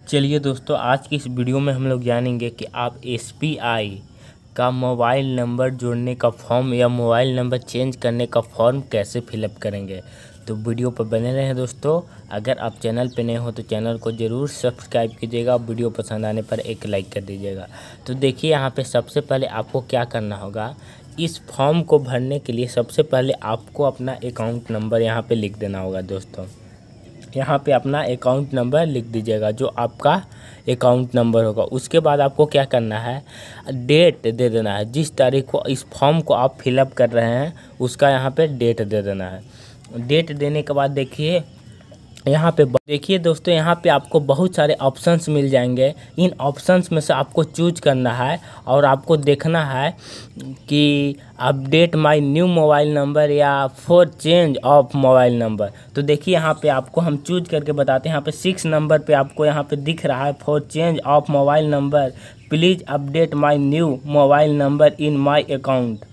चलिए दोस्तों, आज की इस वीडियो में हम लोग जानेंगे कि आप SBI का मोबाइल नंबर जोड़ने का फॉर्म या मोबाइल नंबर चेंज करने का फॉर्म कैसे फिलअप करेंगे। तो वीडियो पर बने रहें दोस्तों। अगर आप चैनल पे नए हो तो चैनल को ज़रूर सब्सक्राइब कीजिएगा। वीडियो पसंद आने पर एक लाइक कर दीजिएगा। तो देखिए, यहाँ पे सबसे पहले आपको क्या करना होगा। इस फॉर्म को भरने के लिए सबसे पहले आपको अपना अकाउंट नंबर यहाँ पे लिख देना होगा दोस्तों। यहाँ पे अपना अकाउंट नंबर लिख दीजिएगा, जो आपका अकाउंट नंबर होगा। उसके बाद आपको क्या करना है, डेट दे देना है। जिस तारीख को इस फॉर्म को आप फिलअप कर रहे हैं उसका यहाँ पे डेट दे देना है। डेट देने के बाद देखिए, यहाँ पे देखिए दोस्तों, यहाँ पे आपको बहुत सारे ऑप्शंस मिल जाएंगे। इन ऑप्शंस में से आपको चूज करना है और आपको देखना है कि update my new mobile number या for change of mobile number. तो देखिए, यहाँ पे आपको हम चूज करके बताते हैं। यहाँ पे 6 नंबर पे आपको यहाँ पे दिख रहा है for change of mobile number, please update my new mobile number in my account.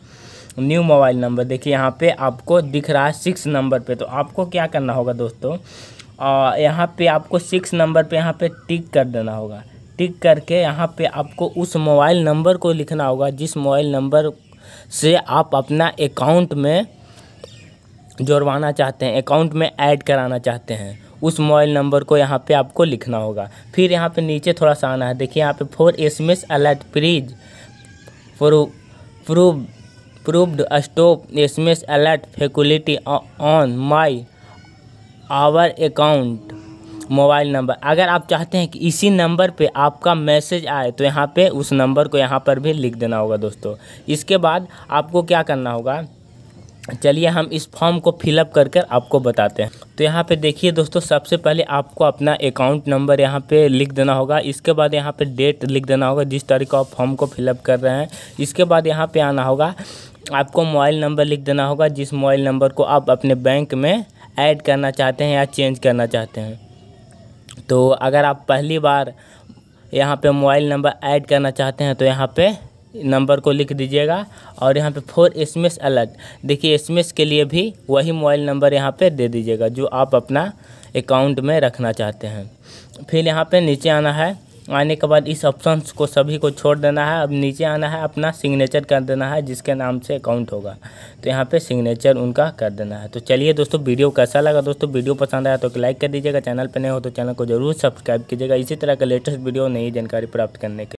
New mobile number देखिए यहाँ पे आपको दिख रहा है 6 नंबर पे। तो आपको क्या करना होगा दोस्तों, यहाँ पे आपको 6 नंबर पे यहाँ पे टिक कर देना होगा। टिक करके यहाँ पे आपको उस मोबाइल नंबर को लिखना होगा जिस मोबाइल नंबर से आप अपना अकाउंट में जोड़वाना चाहते हैं, अकाउंट में ऐड कराना चाहते हैं। उस मोबाइल नंबर को यहाँ पे आपको लिखना होगा। फिर यहाँ पे नीचे थोड़ा सा आना है। देखिए यहाँ पे for SMS alert please proved stop SMS alert facility on my our account mobile number. अगर आप चाहते हैं कि इसी नंबर पे आपका मैसेज आए तो यहाँ पे उस नंबर को यहाँ पर भी लिख देना होगा दोस्तों। इसके बाद आपको क्या करना होगा, चलिए हम इस फॉर्म को फिलअप कर कर आपको बताते हैं। तो यहाँ पे देखिए दोस्तों, सबसे पहले आपको अपना अकाउंट नंबर यहाँ पे लिख देना होगा। इसके बाद यहाँ पे डेट लिख देना होगा जिस तारीख को आप फॉर्म को फिलअप कर रहे हैं। इसके बाद यहाँ पे आना होगा, आपको मोबाइल नंबर लिख देना होगा जिस मोबाइल नंबर को आप अपने बैंक में ऐड करना चाहते हैं या चेंज करना चाहते हैं। तो अगर आप पहली बार यहाँ पे मोबाइल नंबर ऐड करना चाहते हैं तो यहाँ पे नंबर को लिख दीजिएगा। और यहाँ पे फॉर SMS अलर्ट, देखिए SMS के लिए भी वही मोबाइल नंबर यहाँ पे दे दीजिएगा जो आप अपना अकाउंट में रखना चाहते हैं। फिर यहाँ पे नीचे आना है। आने के बाद इस ऑप्शंस को सभी को छोड़ देना है। अब नीचे आना है, अपना सिग्नेचर कर देना है जिसके नाम से अकाउंट होगा। तो यहाँ पे सिग्नेचर उनका कर देना है। तो चलिए दोस्तों, वीडियो कैसा लगा दोस्तों। वीडियो पसंद आया तो लाइक कर दीजिएगा। चैनल पे नए हो तो चैनल को जरूर सब्सक्राइब कीजिएगा इसी तरह का लेटेस्ट वीडियो नई जानकारी प्राप्त करने के।